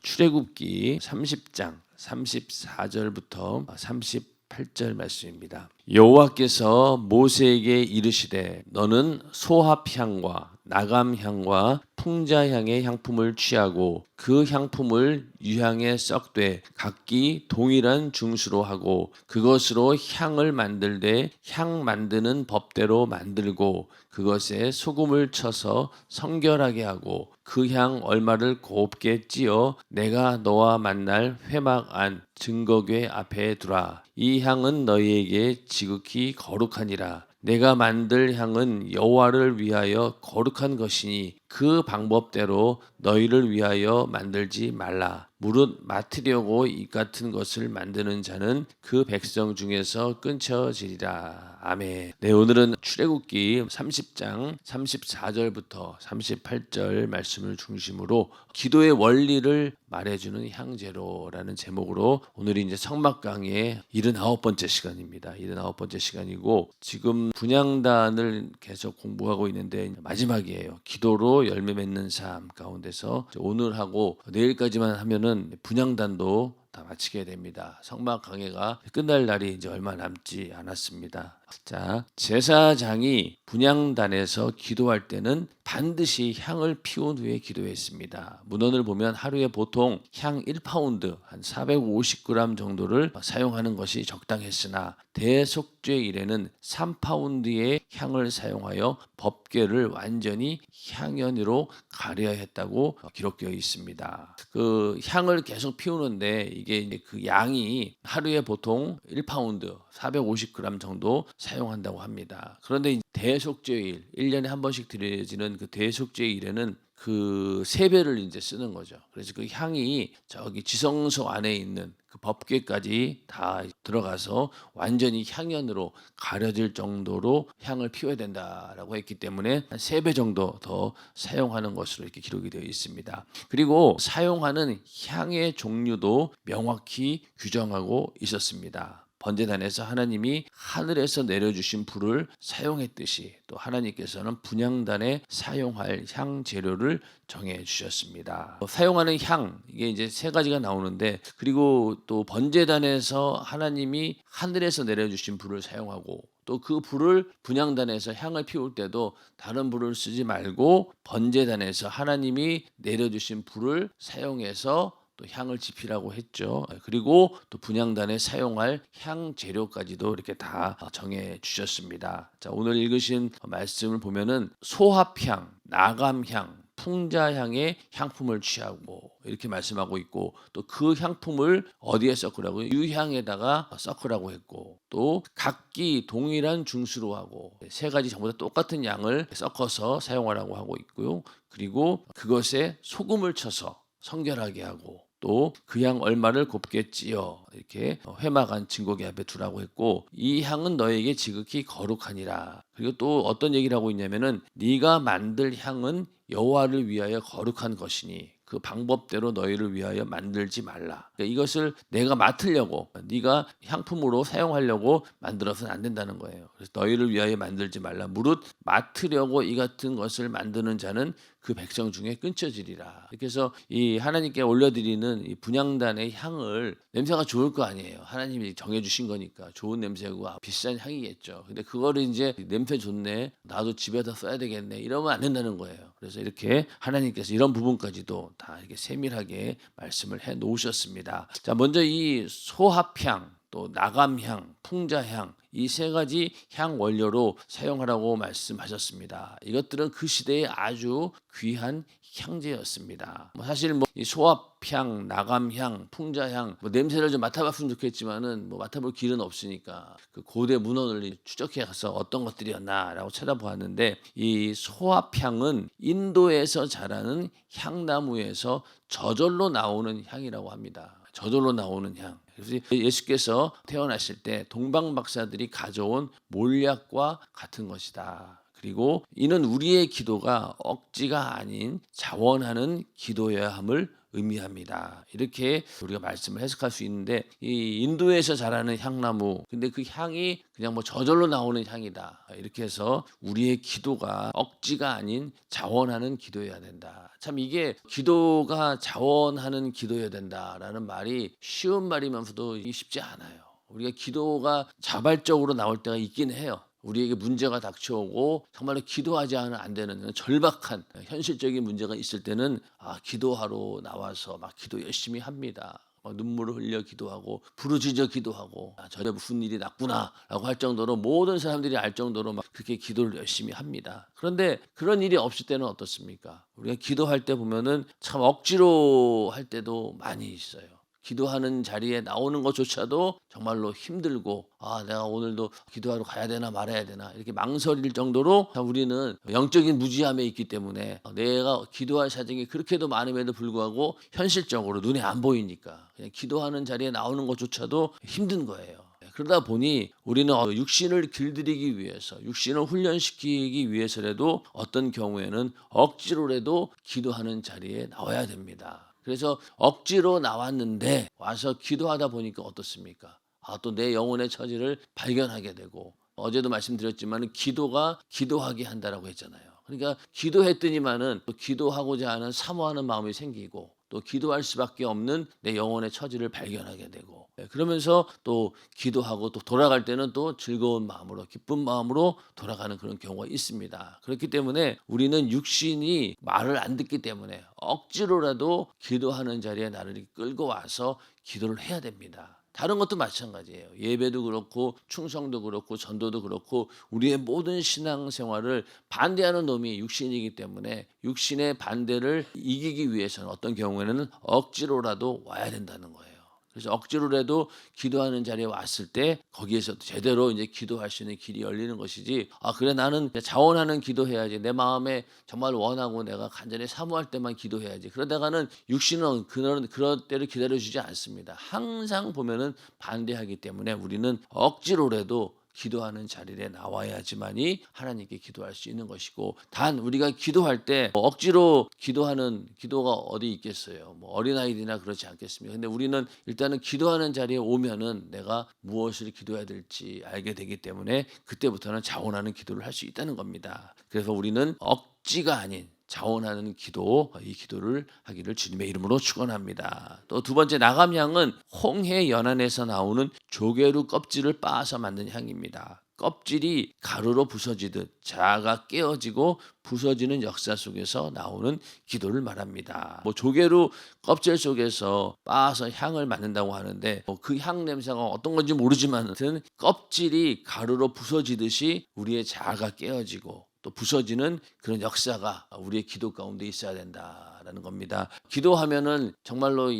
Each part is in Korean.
출애굽기 30장 34절부터 38절 말씀입니다. 여호와께서 모세에게 이르시되 너는 소합향과 나감향과 풍자향의 향품을 취하고 그 향품을 유향에 썩되 각기 동일한 중수로 하고 그것으로 향을 만들되 향 만드는 법대로 만들고 그것에 소금을 쳐서 성결하게 하고 그 향 얼마를 곱게 찌어 내가 너와 만날 회막 안 증거궤 앞에 두라. 이 향은 너희에게 지극히 거룩하니라. 내가 만들 향은 여호와를 위하여 거룩한 것이니 그 방법대로 너희를 위하여 만들지 말라. 무릇 맡으려고 이 같은 것을 만드는 자는 그 백성 중에서 끊쳐지리라. 아멘. 네, 오늘은 출애굽기 30장 34절부터 38절 말씀을 중심으로 기도의 원리를 말해주는 향제로라는 제목으로 오늘이 이제 성막 강의 79번째 시간입니다. 79번째 시간이고 지금 분향단을 계속 공부하고 있는데 마지막이에요. 기도로 열매 맺는 삶 가운데서 오늘하고 내일까지만 하면은 분향단도 다 마치게 됩니다. 성막 강해가 끝날 날이 이제 얼마 남지 않았습니다. 자, 제사장이 분향단에서 기도할 때는 반드시 향을 피운 후에 기도했습니다. 문헌을 보면 하루에 보통 향 1파운드 한 450g 정도를 사용하는 것이 적당했으나 대속죄일에는 3파운드의 향을 사용하여 법궤를 완전히 향연으로 가려야 했다고 기록되어 있습니다. 그 향을 계속 피우는데 이게 이제 그 양이 하루에 보통 1파운드 450g 정도 사용한다고 합니다. 그런데 대속죄일 1년에 한 번씩 드려지는 그 대속죄일에는 그 3배를 이제 쓰는 거죠. 그래서 그 향이 저기 지성소 안에 있는 그 법궤까지 다 들어가서 완전히 향연으로 가려질 정도로 향을 피워야 된다라고 했기 때문에 한 3배 정도 더 사용하는 것으로 이렇게 기록이 되어 있습니다. 그리고 사용하는 향의 종류도 명확히 규정하고 있었습니다. 번제단에서 하나님이 하늘에서 내려주신 불을 사용했듯이 또 하나님께서는 분향단에 사용할 향 재료를 정해 주셨습니다. 사용하는 향 이게 이제 3가지가 나오는데 그리고 또 번제단에서 하나님이 하늘에서 내려주신 불을 사용하고 또 그 불을 분향단에서 향을 피울 때도 다른 불을 쓰지 말고 번제단에서 하나님이 내려주신 불을 사용해서 또 향을 지피라고 했죠. 그리고 또 분향단에 사용할 향 재료까지도 이렇게 다 정해 주셨습니다. 자, 오늘 읽으신 말씀을 보면은 소합향, 나감향, 풍자향의 향품을 취하고 이렇게 말씀하고 있고 또 그 향품을 어디에 섞으라고 유향에다가 섞으라고 했고 또 각기 동일한 중수로 하고 3가지 전부 다 똑같은 양을 섞어서 사용하라고 하고 있고요. 그리고 그것에 소금을 쳐서 성결하게 하고 또 그 향 얼마를 곱게 찌어 이렇게 회막 안 증거궤 앞에 두라고 했고 이 향은 너에게 지극히 거룩하니라. 그리고 또 어떤 얘기를 하고 있냐면은 네가 만들 향은 여호와를 위하여 거룩한 것이니 그 방법대로 너희를 위하여 만들지 말라. 그러니까 이것을 내가 맡으려고 네가 향품으로 사용하려고 만들어서는 안 된다는 거예요. 그래서 너희를 위하여 만들지 말라. 무릇 맡으려고 이 같은 것을 만드는 자는 그 백성 중에 끊쳐지리라. 그래서 이 하나님께 올려드리는 이 분향단의 향을 냄새가 좋을 거 아니에요. 하나님이 정해주신 거니까 좋은 냄새고 비싼 향이겠죠. 근데 그거를 이제 냄새 좋네, 나도 집에다 써야 되겠네 이러면 안 된다는 거예요. 그래서 이렇게 하나님께서 이런 부분까지도 다 이렇게 세밀하게 말씀을 해 놓으셨습니다. 자, 먼저 이 소합향, 또 나감향, 풍자향 이 3가지 향 원료로 사용하라고 말씀하셨습니다. 이것들은 그 시대에 아주 귀한 향제였습니다. 사실 이 소합향, 나감향, 풍자향 냄새를 좀 맡아봤으면 좋겠지만은 맡아볼 길은 없으니까 그 고대 문헌을 추적해 가서 어떤 것들이었나라고 찾아보았는데 이 소합향은 인도에서 자라는 향나무에서 저절로 나오는 향이라고 합니다. 저절로 나오는 향. 그래서 예수께서 태어나실 때 동방 박사들이 가져온 몰약과 같은 것이다. 그리고 이는 우리의 기도가 억지가 아닌 자원하는 기도여야 함을 의미합니다. 이렇게 우리가 말씀을 해석할 수 있는데, 이 인도에서 자라는 향나무, 근데 그 향이 그냥 뭐 저절로 나오는 향이다, 이렇게 해서 우리의 기도가 억지가 아닌 자원하는 기도여야 된다. 참 이게 기도가 자원하는 기도여야 된다라는 말이 쉬운 말이면서도 쉽지 않아요. 우리가 기도가 자발적으로 나올 때가 있긴 해요. 우리에게 문제가 닥쳐오고 정말로 기도하지 않으면 안 되는 절박한 현실적인 문제가 있을 때는 기도하러 나와서 막 기도 열심히 합니다. 눈물을 흘려 기도하고 부르짖어 기도하고 저래 무슨 일이 났구나라고 할 정도로 모든 사람들이 알 정도로 막 그렇게 기도를 열심히 합니다. 그런데 그런 일이 없을 때는 어떻습니까? 우리가 기도할 때 보면은 참 억지로 할 때도 많이 있어요. 기도하는 자리에 나오는 것조차도 정말로 힘들고, 내가 오늘도 기도하러 가야 되나 말아야 되나 이렇게 망설일 정도로 우리는 영적인 무지함에 있기 때문에 내가 기도할 사정이 그렇게도 많음에도 불구하고 현실적으로 눈에 안 보이니까 그냥 기도하는 자리에 나오는 것조차도 힘든 거예요. 그러다 보니 우리는 육신을 길들이기 위해서, 육신을 훈련시키기 위해서라도 어떤 경우에는 억지로라도 기도하는 자리에 나와야 됩니다. 그래서 억지로 나왔는데 와서 기도하다 보니까 어떻습니까? 또 내 영혼의 처지를 발견하게 되고, 어제도 말씀드렸지만 기도가 기도하게 한다라고 했잖아요. 그러니까 기도했더니만은 또 기도하고자 하는 사모하는 마음이 생기고, 또 기도할 수밖에 없는 내 영혼의 처지를 발견하게 되고, 그러면서 또 기도하고 또 돌아갈 때는 또 즐거운 마음으로, 기쁜 마음으로 돌아가는 그런 경우가 있습니다. 그렇기 때문에 우리는 육신이 말을 안 듣기 때문에 억지로라도 기도하는 자리에 나를 끌고 와서 기도를 해야 됩니다. 다른 것도 마찬가지예요. 예배도 그렇고 충성도 그렇고 전도도 그렇고 우리의 모든 신앙생활을 반대하는 놈이 육신이기 때문에 육신의 반대를 이기기 위해서는 어떤 경우에는 억지로라도 와야 된다는 거예요. 그래서 억지로라도 기도하는 자리에 왔을 때 거기에서 제대로 이제 기도할 수 있는 길이 열리는 것이지, 그래 나는 자원하는 기도해야지, 내 마음에 정말 원하고 내가 간절히 사모할 때만 기도해야지, 그러다가는 육신은 그런 때를 기다려주지 않습니다. 항상 보면은 반대하기 때문에 우리는 억지로라도 기도하는 자리에 나와야지만이 하나님께 기도할 수 있는 것이고, 단 우리가 기도할 때 억지로 기도하는 기도가 어디 있겠어요? 뭐 어린아이들이나 그렇지 않겠습니까? 근데 우리는 일단은 기도하는 자리에 오면은 내가 무엇을 기도해야 될지 알게 되기 때문에 그때부터는 자원하는 기도를 할 수 있다는 겁니다. 그래서 우리는 억지가 아닌 자원하는 기도, 이 기도를 하기를 주님의 이름으로 축원합니다. 또 두 번째 나감향은 홍해 연안에서 나오는 조개루 껍질을 빻아서 만든 향입니다. 껍질이 가루로 부서지듯 자아가 깨어지고 부서지는 역사 속에서 나오는 기도를 말합니다. 조개루 껍질 속에서 빻아서 향을 만든다고 하는데, 그 향 냄새가 어떤 건지 모르지만 껍질이 가루로 부서지듯이 우리의 자아가 깨어지고 또 부서지는 그런 역사가 우리의 기도 가운데 있어야 된다라는 겁니다. 기도하면은 정말로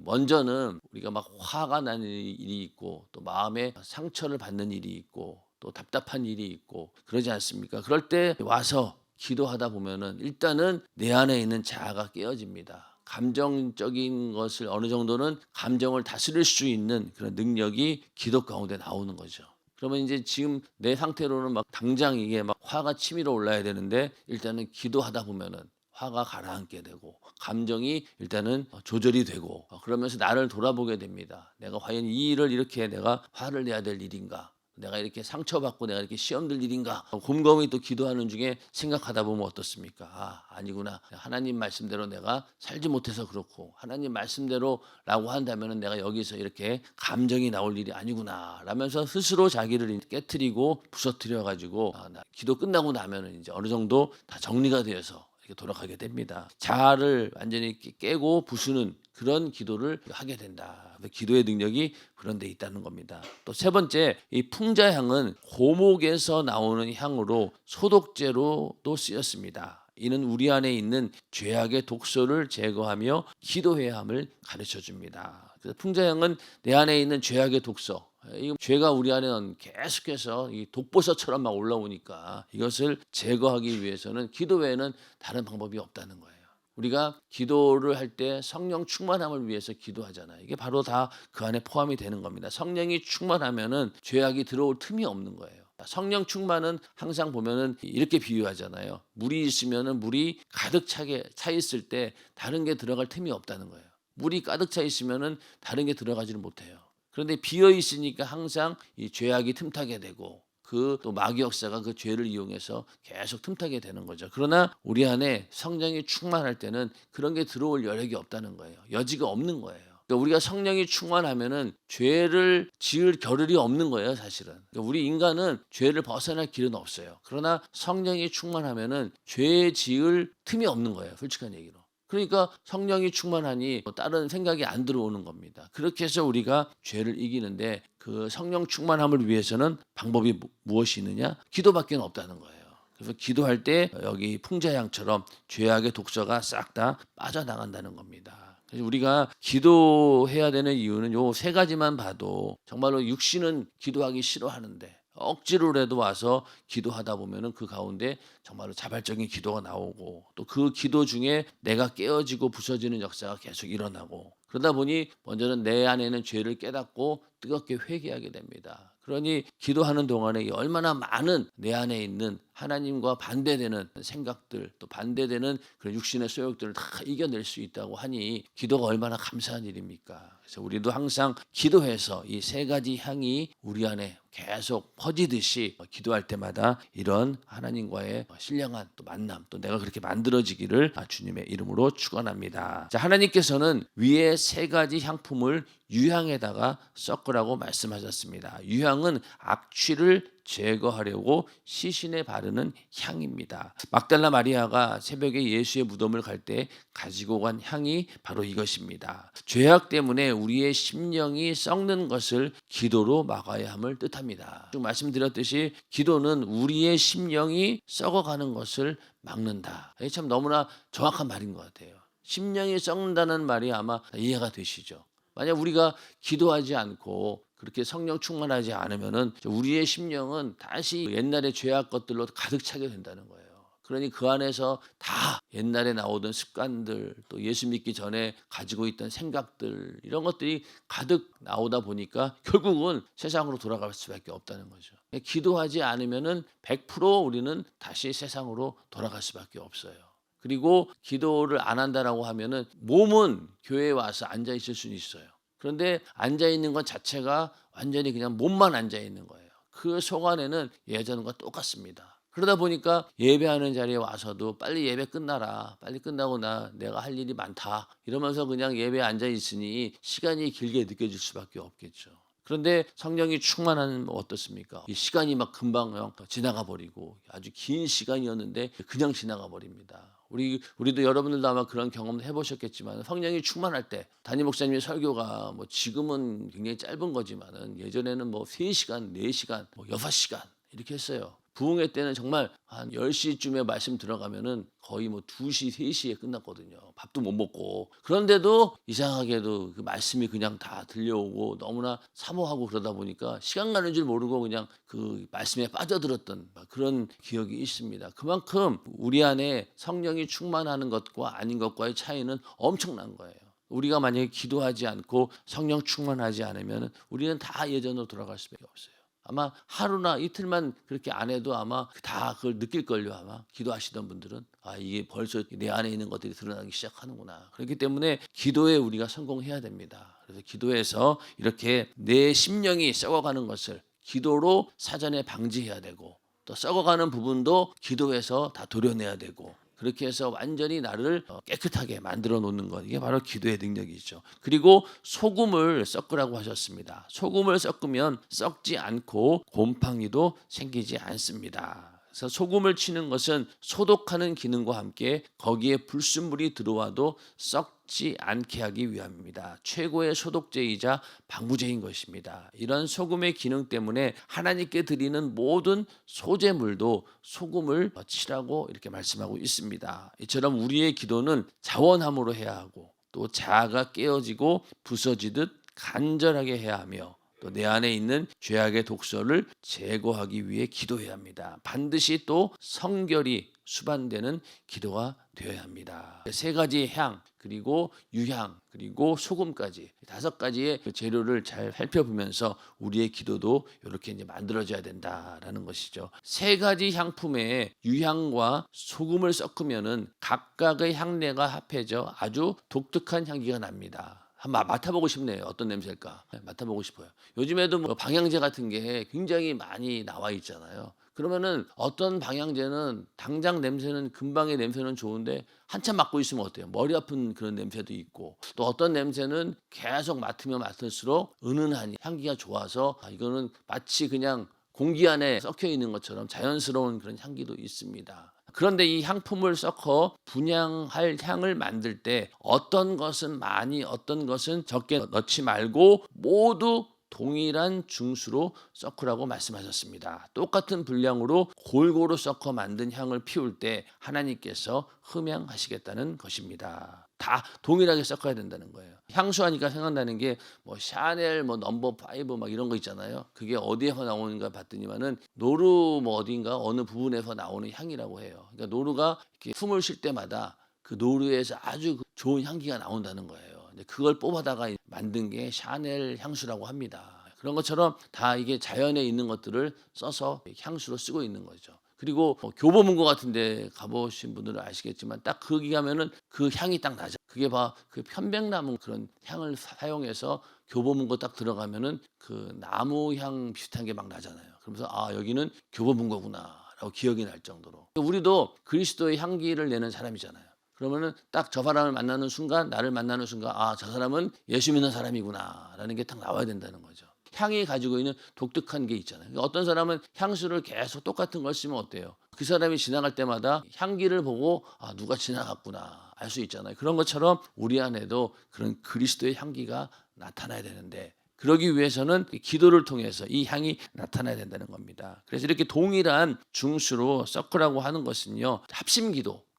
먼저는 우리가 막 화가 나는 일이 있고, 또 마음에 상처를 받는 일이 있고, 또 답답한 일이 있고 그러지 않습니까? 그럴 때 와서 기도하다 보면은 일단은 내 안에 있는 자아가 깨어집니다. 감정적인 것을 어느 정도는 감정을 다스릴 수 있는 그런 능력이 기도 가운데 나오는 거죠. 그러면 이제 지금 내 상태로는 막 당장 이게 막 화가 치밀어 올라야 되는데, 일단은 기도하다 보면은 화가 가라앉게 되고 감정이 일단은 조절이 되고, 그러면서 나를 돌아보게 됩니다. 내가 과연 이 일을 이렇게 내가 화를 내야 될 일인가? 내가 이렇게 상처받고 내가 이렇게 시험 들 일인가? 곰곰이 또 기도하는 중에 생각하다 보면 어떻습니까? 아니구나. 하나님 말씀대로 내가 살지 못해서 그렇고, 하나님 말씀대로라고 한다면 내가 여기서 이렇게 감정이 나올 일이 아니구나 라면서 스스로 자기를 깨트리고 부서뜨려 가지고 기도 끝나고 나면은 이제 어느 정도 다 정리가 되어서 이렇게 돌아가게 됩니다. 자아를 완전히 깨고 부수는 그런 기도를 하게 된다. 기도의 능력이 그런 데 있다는 겁니다. 또 세 번째, 이 풍자향은 고목에서 나오는 향으로 소독제로도 쓰였습니다. 이는 우리 안에 있는 죄악의 독소를 제거하며 기도해야 함을 가르쳐 줍니다. 그래서 풍자향은 내 안에 있는 죄악의 독소, 이 죄가 우리 안에는 계속해서 이 독버섯처럼 막 올라오니까 이것을 제거하기 위해서는 기도 외에는 다른 방법이 없다는 거예요. 우리가 기도를 할 때 성령 충만함을 위해서 기도하잖아요. 이게 바로 다 그 안에 포함이 되는 겁니다. 성령이 충만하면은 죄악이 들어올 틈이 없는 거예요. 성령 충만은 항상 보면은 이렇게 비유하잖아요. 물이 있으면은 물이 가득 차게 차 있을 때 다른 게 들어갈 틈이 없다는 거예요. 물이 가득 차 있으면은 다른 게 들어가지를 못해요. 그런데 비어 있으니까 항상 이 죄악이 틈타게 되고 그 또 마귀 역사가 그 죄를 이용해서 계속 틈타게 되는 거죠. 그러나 우리 안에 성령이 충만할 때는 그런 게 들어올 여력이 없다는 거예요. 여지가 없는 거예요. 그러니까 우리가 성령이 충만하면은 죄를 지을 겨를이 없는 거예요, 사실은. 그러니까 우리 인간은 죄를 벗어날 길은 없어요. 그러나 성령이 충만하면은 죄 지을 틈이 없는 거예요, 솔직한 얘기로. 그러니까 성령이 충만하니 다른 생각이 안 들어오는 겁니다. 그렇게 해서 우리가 죄를 이기는데 그 성령 충만함을 위해서는 방법이 무엇이 있느냐? 기도밖에 없다는 거예요. 그래서 기도할 때 여기 풍자양처럼 죄악의 독소가 싹 다 빠져나간다는 겁니다. 그래서 우리가 기도해야 되는 이유는 요 세 가지만 봐도 정말로 육신은 기도하기 싫어하는데 억지로라도 와서 기도하다 보면은 그 가운데 정말로 자발적인 기도가 나오고 또 그 기도 중에 내가 깨어지고 부서지는 역사가 계속 일어나고 그러다 보니 먼저는 내 안에는 죄를 깨닫고 뜨겁게 회개하게 됩니다. 그러니 기도하는 동안에 얼마나 많은 내 안에 있는 하나님과 반대되는 생각들 또 반대되는 그런 육신의 소욕들을 다 이겨낼 수 있다고 하니 기도가 얼마나 감사한 일입니까? 그래서 우리도 항상 기도해서 이 세 가지 향이 우리 안에 계속 퍼지듯이 기도할 때마다 이런 하나님과의 신령한 또 만남 또 내가 그렇게 만들어지기를 주님의 이름으로 축원합니다. 자, 하나님께서는 위에 세 가지 향품을 유향에다가 섞으라고 말씀하셨습니다. 유향은 악취를 제거하려고 시신에 바르는 향입니다. 막달라 마리아가 새벽에 예수의 무덤을 갈 때 가지고 간 향이 바로 이것입니다. 죄악 때문에 우리의 심령이 썩는 것을 기도로 막아야 함을 뜻합니다. 좀 말씀드렸듯이 기도는 우리의 심령이 썩어가는 것을 막는다. 이게 참 너무나 정확한 말인 것 같아요. 심령이 썩는다는 말이 아마 이해가 되시죠? 만약 우리가 기도하지 않고 그렇게 성령 충만하지 않으면은 우리의 심령은 다시 옛날의 죄악 것들로 가득 차게 된다는 거예요. 그러니 그 안에서 다 옛날에 나오던 습관들 또 예수 믿기 전에 가지고 있던 생각들 이런 것들이 가득 나오다 보니까 결국은 세상으로 돌아갈 수밖에 없다는 거죠. 기도하지 않으면은 100% 우리는 다시 세상으로 돌아갈 수밖에 없어요. 그리고 기도를 안 한다라고 하면은 몸은 교회에 와서 앉아 있을 수는 있어요. 그런데 앉아 있는 것 자체가 완전히 그냥 몸만 앉아 있는 거예요. 그 속 안에는 예전과 똑같습니다. 그러다 보니까 예배하는 자리에 와서도 빨리 예배 끝나라. 빨리 끝나고 내가 할 일이 많다. 이러면서 그냥 예배에 앉아 있으니 시간이 길게 느껴질 수밖에 없겠죠. 그런데 성령이 충만하면 어떻습니까? 이 시간이 막 금방 지나가 버리고 아주 긴 시간이었는데 그냥 지나가 버립니다. 우리도 여러분들도 아마 그런 경험 해보셨겠지만 성령이 충만할 때 담임 목사님의 설교가 뭐 지금은 굉장히 짧은 거지만은 예전에는 뭐 3시간, 4시간, 뭐 6시간 이렇게 했어요. 부흥회 때는 정말 한 10시쯤에 말씀 들어가면은 거의 뭐 2시, 3시에 끝났거든요. 밥도 못 먹고. 그런데도 이상하게도 그 말씀이 그냥 다 들려오고 너무나 사모하고 그러다 보니까 시간 가는 줄 모르고 그냥 그 말씀에 빠져들었던 그런 기억이 있습니다. 그만큼 우리 안에 성령이 충만하는 것과 아닌 것과의 차이는 엄청난 거예요. 우리가 만약에 기도하지 않고 성령 충만하지 않으면 우리는 다 예전으로 돌아갈 수밖에 없어요. 아마 하루나 이틀만 그렇게 안 해도 아마 다 그걸 느낄걸요. 아마 기도하시던 분들은 이게 벌써 내 안에 있는 것들이 드러나기 시작하는구나. 그렇기 때문에 기도에 우리가 성공해야 됩니다. 그래서 기도에서 이렇게 내 심령이 썩어가는 것을 기도로 사전에 방지해야 되고 또 썩어가는 부분도 기도해서 다 도려내야 되고 그렇게 해서 완전히 나를 깨끗하게 만들어 놓는 것 이게 바로 기도의 능력이죠. 그리고 소금을 섞으라고 하셨습니다. 소금을 섞으면 썩지 않고 곰팡이도 생기지 않습니다. 그래서 소금을 치는 것은 소독하는 기능과 함께 거기에 불순물이 들어와도 썩지 않게 하기 위함입니다. 최고의 소독제이자 방부제인 것입니다. 이런 소금의 기능 때문에 하나님께 드리는 모든 소제물도 소금을 치라고 이렇게 말씀하고 있습니다. 이처럼 우리의 기도는 자원함으로 해야 하고 또 자아가 깨어지고 부서지듯 간절하게 해야 하며 또 내 안에 있는 죄악의 독소를 제거하기 위해 기도해야 합니다. 반드시 또 성결이 수반되는 기도가 되어야 합니다. 세 가지 향, 그리고 유향, 그리고 소금까지 5가지의 그 재료를 잘 살펴보면서 우리의 기도도 이렇게 이제 만들어져야 된다라는 것이죠. 세 가지 향품에 유향과 소금을 섞으면은 각각의 향내가 합해져 아주 독특한 향기가 납니다. 한번 맡아보고 싶네요. 어떤 냄새일까? 맡아보고 싶어요. 요즘에도 뭐 방향제 같은 게 굉장히 많이 나와 있잖아요. 그러면은 어떤 방향제는 당장 냄새는 금방의 냄새는 좋은데 한참 맡고 있으면 어때요? 머리 아픈 그런 냄새도 있고, 또 어떤 냄새는 계속 맡으면 맡을수록 은은한 향기가 좋아서 이거는 마치 그냥 공기 안에 섞여 있는 것처럼 자연스러운 그런 향기도 있습니다. 그런데 이 향품을 섞어 분향할 향을 만들 때 어떤 것은 많이 어떤 것은 적게 넣지 말고 모두 동일한 중수로 섞으라고 말씀하셨습니다. 똑같은 분량으로 골고루 섞어 만든 향을 피울 때 하나님께서 흠양하시겠다는 것입니다. 다 동일하게 섞어야 된다는 거예요. 향수하니까 생각나는 게 뭐 샤넬 뭐 넘버 5 막 이런 거 있잖아요. 그게 어디에서 나오는가 봤더니만은 노루 뭐 어딘가 어느 부분에서 나오는 향이라고 해요. 그러니까 노루가 이렇게 숨을 쉴 때마다 그 노루에서 아주 좋은 향기가 나온다는 거예요. 그걸 뽑아다가 만든 게 샤넬 향수라고 합니다. 그런 것처럼 다 이게 자연에 있는 것들을 써서 향수로 쓰고 있는 거죠. 그리고 교보문고 같은 데 가보신 분들은 아시겠지만 딱 거기 가면은 그 향이 딱 나죠. 그게 그 편백나무 그런 향을 사용해서 교보문고 딱 들어가면은 그 나무 향 비슷한 게 막 나잖아요. 그러면서 아, 여기는 교보문고구나라고 기억이 날 정도로. 우리도 그리스도의 향기를 내는 사람이잖아요. 그러면은 딱 저 사람을 만나는 순간, 나를 만나는 순간, 아, 저 사람은 예수 믿는 사람이구나라는 게 딱 나와야 된다는 거죠. 향이 가지고 있는 독특한 게 있잖아요. 그러니까 어떤 사람은 향수를 계속 똑같은 걸 쓰면 어때요? 그 사람이 지나갈 때마다 향기를 보고 아, 누가 지나갔구나 알 수 있잖아요. 그런 것처럼 우리 안에도 그런 그리스도의 향기가 나타나야 되는데, 그러기 위해서는 기도를 통해서 이 향이 나타나야 된다는 겁니다. 그래서 이렇게 동일한 중수로 섞으라고 하는 것은요,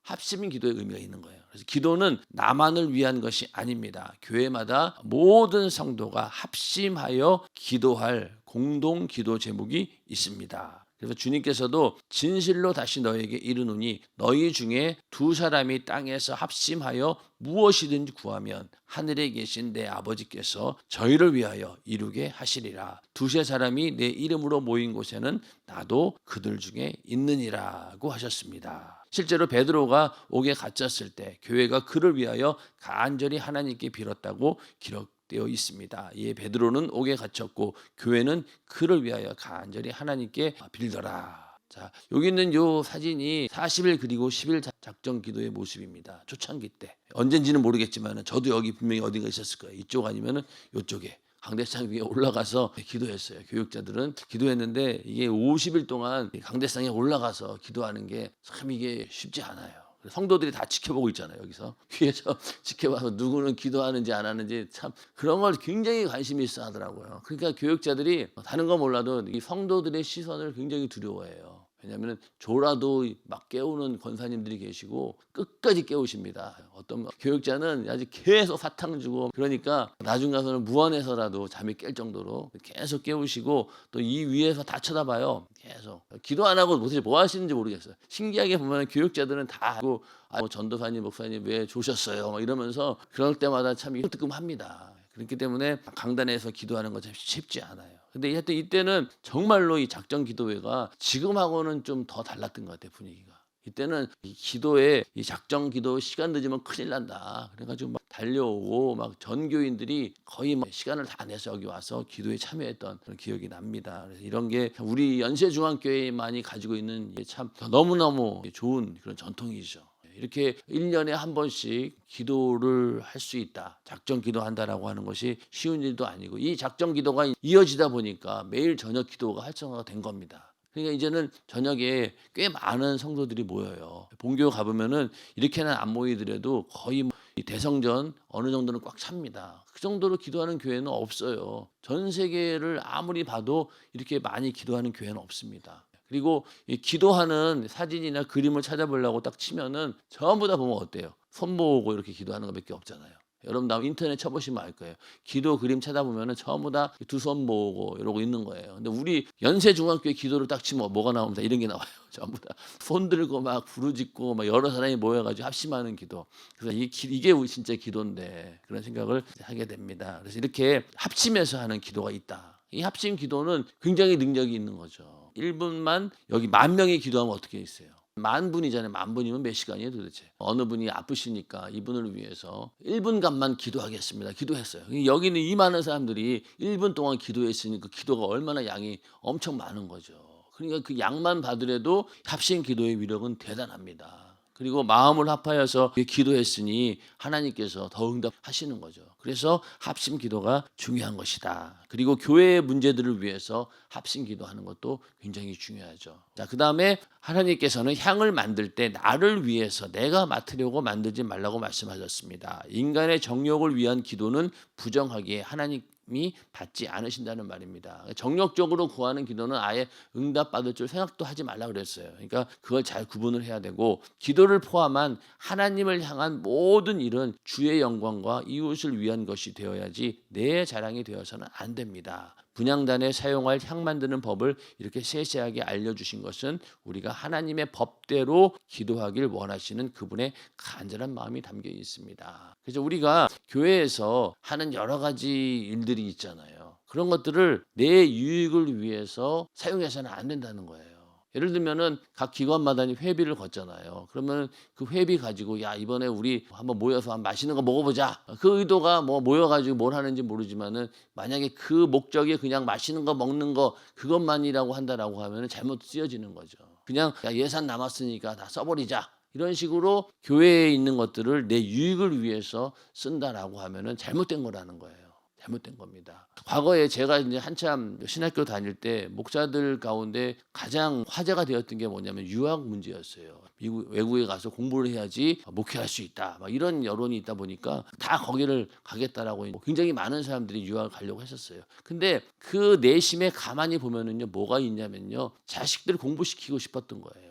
합심기도의 의미가 있는 거예요. 그래서 기도는 나만을 위한 것이 아닙니다. 교회마다 모든 성도가 합심하여 기도할 공동 기도 제목이 있습니다. 그래서 주님께서도 진실로 다시 너에게 이르노니 너희 중에 2사람이 땅에서 합심하여 무엇이든지 구하면 하늘에 계신 내 아버지께서 저희를 위하여 이루게 하시리라. 2~3사람이 내 이름으로 모인 곳에는 나도 그들 중에 있느니라고 하셨습니다. 실제로 베드로가 옥에 갇혔을 때 교회가 그를 위하여 간절히 하나님께 빌었다고 기록되어 있습니다. 이에 베드로는 옥에 갇혔고 교회는 그를 위하여 간절히 하나님께 빌더라. 자, 여기 있는 요 사진이 40일 그리고 10일 작정 기도의 모습입니다. 초창기 때. 언젠지는 모르겠지만 저도 여기 분명히 어딘가 있었을 거예요. 이쪽 아니면은 이쪽에. 강대상 위에 올라가서 기도했어요. 교육자들은 기도했는데 이게 50일 동안 강대상에 올라가서 기도하는 게 참 이게 쉽지 않아요. 성도들이 다 지켜보고 있잖아요. 여기서 위에서 지켜봐서 누구는 기도하는지 안 하는지 참 그런 걸 굉장히 관심이 있어 하더라고요. 그러니까 교육자들이 다른 건 몰라도 이 성도들의 시선을 굉장히 두려워해요. 왜냐하면 조라도 막 깨우는 권사님들이 계시고 끝까지 깨우십니다. 어떤 교육자는 아주 계속 사탕 주고 그러니까 나중 가서는 무안해서라도 잠이 깰 정도로 계속 깨우시고 또 이 위에서 다 쳐다봐요. 계속 기도 안 하고 도대체 뭐 하시는지 모르겠어요. 신기하게 보면 교육자들은 다 하고 뭐 전도사님 목사님 왜 조셨어요 막 이러면서 그럴 때마다 참 뜨끔합니다. 그렇기 때문에 강단에서 기도하는 건 참 쉽지 않아요. 근데 하여튼 이때는 정말로 이 작정 기도회가 지금하고는 좀 더 달랐던 것 같아요, 분위기가. 이때는 이 기도에 이 작정 기도 시간 늦으면 큰일 난다. 그래가지고 막 달려오고 막 전교인들이 거의 막 시간을 다 내서 여기 와서 기도에 참여했던 그런 기억이 납니다. 그래서 이런 게 우리 연세중앙교회만이 가지고 있는 참 너무너무 좋은 그런 전통이죠. 이렇게 1년에 한 번씩 기도를 할 수 있다. 작정 기도한다라고 하는 것이 쉬운 일도 아니고 이 작정 기도가 이어지다 보니까 매일 저녁 기도가 활성화가 된 겁니다. 그러니까 이제는 저녁에 꽤 많은 성도들이 모여요. 본교 가보면은 이렇게는 안 모이더라도 거의 대성전 어느 정도는 꽉 찹니다. 그 정도로 기도하는 교회는 없어요. 전 세계를 아무리 봐도 이렇게 많이 기도하는 교회는 없습니다. 그리고 이 기도하는 사진이나 그림을 찾아보려고 딱 치면은 전부 다 보면 어때요? 손 모으고 이렇게 기도하는 것밖에 없잖아요. 여러분 나 인터넷 쳐보시면 알 거예요. 기도 그림 찾아보면은 전부 다 두 손 모으고 이러고 있는 거예요. 근데 우리 연세 중학교의 기도를 딱 치면 뭐가 나옵니다. 이런 게 나와요. 전부 다 손 들고 막 부르짖고 막 여러 사람이 모여가지고 합심하는 기도. 그래서 이게 우리 진짜 기도인데 그런 생각을 하게 됩니다. 그래서 이렇게 합심해서 하는 기도가 있다. 이 합심 기도는 굉장히 능력이 있는 거죠. 1분만 여기 10,000명이 기도하면 어떻게 있어요? 10,000분이잖아요. 10,000분이면 몇 시간이에요 도대체? 어느 분이 아프시니까 이분을 위해서 1분간만 기도하겠습니다. 기도했어요. 여기는 이 많은 사람들이 1분 동안 기도했으니 그 기도가 얼마나 양이 엄청 많은 거죠. 그러니까 그 양만 받으려도 합심 기도의 위력은 대단합니다. 그리고 마음을 합하여서 기도했으니 하나님께서 더 응답하시는 거죠. 그래서 합심 기도가 중요한 것이다. 그리고 교회의 문제들을 위해서 합심 기도하는 것도 굉장히 중요하죠. 자, 그다음에 하나님께서는 향을 만들 때 나를 위해서 내가 맡으려고 만들지 말라고 말씀하셨습니다. 인간의 정욕을 위한 기도는 부정하기에 하나님이 받지 않으신다는 말입니다. 정력적으로 구하는 기도는 아예 응답받을 줄 생각도 하지 말라 그랬어요. 그러니까 그걸 잘 구분을 해야 되고 기도를 포함한 하나님을 향한 모든 일은 주의 영광과 이웃을 위한 것이 되어야지 내 자랑이 되어서는 안 됩니다. 분향단에 사용할 향 만드는 법을 이렇게 세세하게 알려주신 것은 우리가 하나님의 법대로 기도하길 원하시는 그분의 간절한 마음이 담겨 있습니다. 그래서 우리가 교회에서 하는 여러 가지 일들이 있잖아요. 그런 것들을 내 유익을 위해서 사용해서는 안 된다는 거예요. 예를 들면은 각 기관마다 회비를 걷잖아요. 그러면 그 회비 가지고 야 이번에 우리 한번 모여서 맛있는 거 먹어보자. 그 의도가 뭐 모여가지고 뭘 하는지 모르지만은 만약에 그 목적이 그냥 맛있는 거 먹는 거 그것만이라고 한다라고 하면은 잘못 쓰여지는 거죠. 그냥 야 예산 남았으니까 다 써버리자. 이런 식으로 교회에 있는 것들을 내 유익을 위해서 쓴다라고 하면은 잘못된 거라는 거예요. 잘못된 겁니다. 과거에 제가 이제 한참 신학교 다닐 때 목사들 가운데 가장 화제가 되었던 게 뭐냐면 유학 문제였어요. 외국에 가서 공부를 해야지 목회할 수 있다. 막 이런 여론이 있다 보니까 다 거기를 가겠다라고 굉장히 많은 사람들이 유학을 가려고 했었어요. 근데 그 내심에 가만히 보면은요 뭐가 있냐면요 자식들을 공부시키고 싶었던 거예요.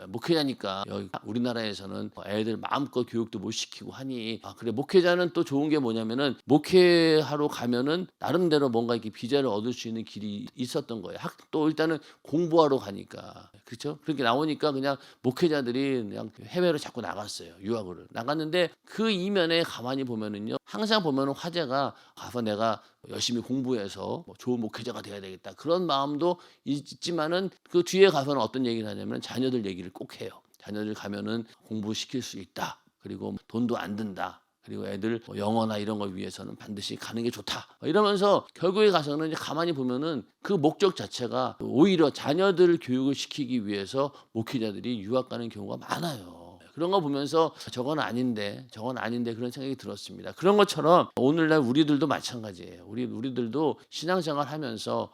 목회자니까 여기 우리나라에서는 애들 마음껏 교육도 못 시키고 하니 그래 목회자는 또 좋은 게 뭐냐면은 목회하러 가면은 나름대로 뭔가 이렇게 비자를 얻을 수 있는 길이 있었던 거예요. 또 일단은 공부하러 가니까 그렇죠? 그렇게 나오니까 그냥 목회자들이 그냥 해외로 자꾸 나갔어요. 유학을 나갔는데 그 이면에 가만히 보면은요 항상 보면은 화제가 가서 내가 열심히 공부해서 좋은 목회자가 돼야 되겠다 그런 마음도 있지만은 그 뒤에 가서는 어떤 얘기를 하냐면 자녀들 얘기를 꼭 해요. 자녀들 가면은 공부시킬 수 있다. 그리고 돈도 안 든다. 그리고 애들 영어나 이런 걸 위해서는 반드시 가는 게 좋다. 이러면서 결국에 가서는 이제 가만히 보면은 그 목적 자체가 오히려 자녀들 교육을 시키기 위해서 목회자들이 유학 가는 경우가 많아요. 그런 거 보면서 저건 아닌데 그런 생각이 들었습니다. 그런 것처럼 오늘날 우리들도 마찬가지예요. 우리들도 신앙생활 하면서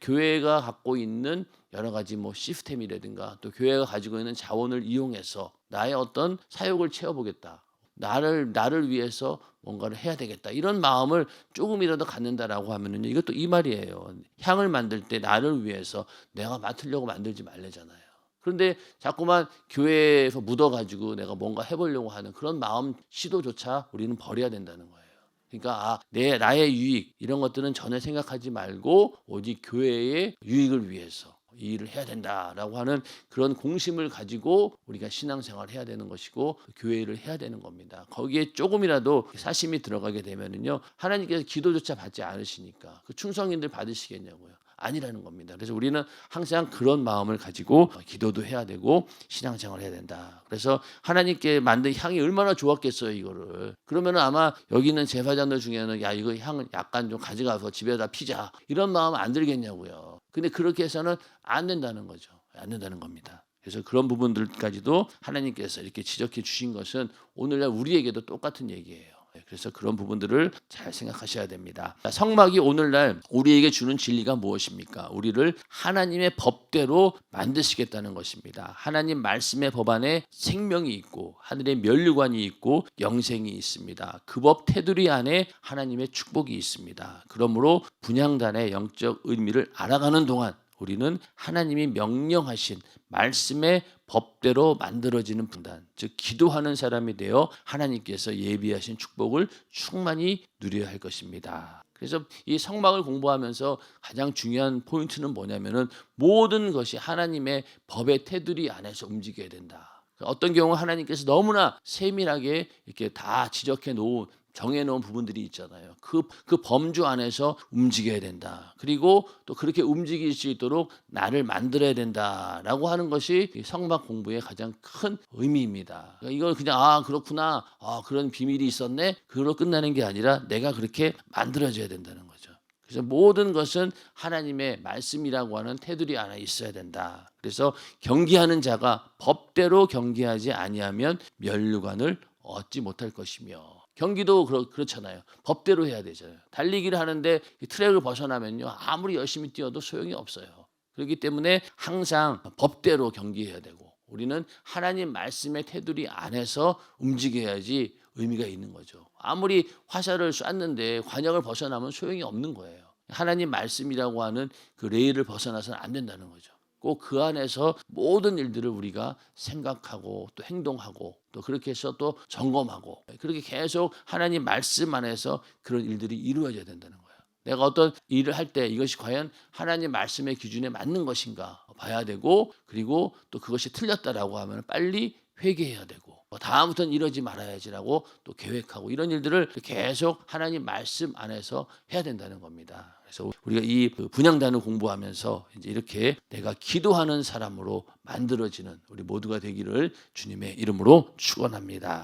교회가 갖고 있는 여러 가지 시스템이라든가 또 교회가 가지고 있는 자원을 이용해서 나의 어떤 사역을 채워보겠다. 나를 위해서 뭔가를 해야 되겠다. 이런 마음을 조금이라도 갖는다라고 하면은 이것도 이 말이에요. 향을 만들 때 나를 위해서 내가 맡으려고 만들지 말래잖아요. 그런데 자꾸만 교회에서 묻어가지고 내가 뭔가 해보려고 하는 그런 마음 시도조차 우리는 버려야 된다는 거예요. 그러니까 나의 유익 이런 것들은 전혀 생각하지 말고 오직 교회의 유익을 위해서 이 일을 해야 된다라고 하는 그런 공심을 가지고 우리가 신앙생활을 해야 되는 것이고 교회를 해야 되는 겁니다. 거기에 조금이라도 사심이 들어가게 되면은요 하나님께서 기도조차 받지 않으시니까 그 충성인들 받으시겠냐고요. 아니라는 겁니다. 그래서 우리는 항상 그런 마음을 가지고 기도도 해야 되고 신앙생활을 해야 된다. 그래서 하나님께 만든 향이 얼마나 좋았겠어요, 이거를. 그러면 아마 여기 있는 제사장들 중에는 야 이거 향 약간 좀 가져가서 집에다 피자 이런 마음 안 들겠냐고요. 근데 그렇게 해서는 안 된다는 거죠. 안 된다는 겁니다. 그래서 그런 부분들까지도 하나님께서 이렇게 지적해 주신 것은 오늘날 우리에게도 똑같은 얘기예요. 그래서 그런 부분들을 잘 생각하셔야 됩니다. 성막이 오늘날 우리에게 주는 진리가 무엇입니까? 우리를 하나님의 법대로 만드시겠다는 것입니다. 하나님 말씀의 법 안에 생명이 있고 하늘의 면류관이 있고 영생이 있습니다. 그 법 테두리 안에 하나님의 축복이 있습니다. 그러므로 분향단의 영적 의미를 알아가는 동안 우리는 하나님이 명령하신 말씀의 법대로 만들어지는 분단, 즉 기도하는 사람이 되어 하나님께서 예비하신 축복을 충만히 누려야 할 것입니다. 그래서 이 성막을 공부하면서 가장 중요한 포인트는 뭐냐면은 모든 것이 하나님의 법의 테두리 안에서 움직여야 된다. 어떤 경우 하나님께서 너무나 세밀하게 이렇게 다 지적해 놓은 정해놓은 부분들이 있잖아요. 그 범주 안에서 움직여야 된다. 그리고 또 그렇게 움직일 수 있도록 나를 만들어야 된다라고 하는 것이 성막 공부의 가장 큰 의미입니다. 이걸 그냥 그렇구나, 그런 비밀이 있었네, 그걸로 끝나는 게 아니라 내가 그렇게 만들어져야 된다는 거죠. 그래서 모든 것은 하나님의 말씀이라고 하는 테두리 안에 있어야 된다. 그래서 경계하는 자가 법대로 경계하지 아니하면 면류관을 얻지 못할 것이며, 경기도 그렇잖아요. 법대로 해야 되잖아요. 달리기를 하는데 트랙을 벗어나면요, 아무리 열심히 뛰어도 소용이 없어요. 그렇기 때문에 항상 법대로 경기해야 되고, 우리는 하나님 말씀의 테두리 안에서 움직여야지 의미가 있는 거죠. 아무리 화살을 쐈는데 관역을 벗어나면 소용이 없는 거예요. 하나님 말씀이라고 하는 그 레일을 벗어나서는 안 된다는 거죠. 꼭 그 안에서 모든 일들을 우리가 생각하고 또 행동하고 또 그렇게 해서 또 점검하고, 그렇게 계속 하나님 말씀 안에서 그런 일들이 이루어져야 된다는 거예요. 내가 어떤 일을 할 때 이것이 과연 하나님 말씀의 기준에 맞는 것인가 봐야 되고, 그리고 또 그것이 틀렸다라고 하면 빨리 회개해야 되고, 다음부터는 이러지 말아야지라고 또 계획하고, 이런 일들을 계속 하나님 말씀 안에서 해야 된다는 겁니다. 그래서 우리가 이 분향단을 공부하면서 이제 이렇게 내가 기도하는 사람으로 만들어지는 우리 모두가 되기를 주님의 이름으로 축원합니다.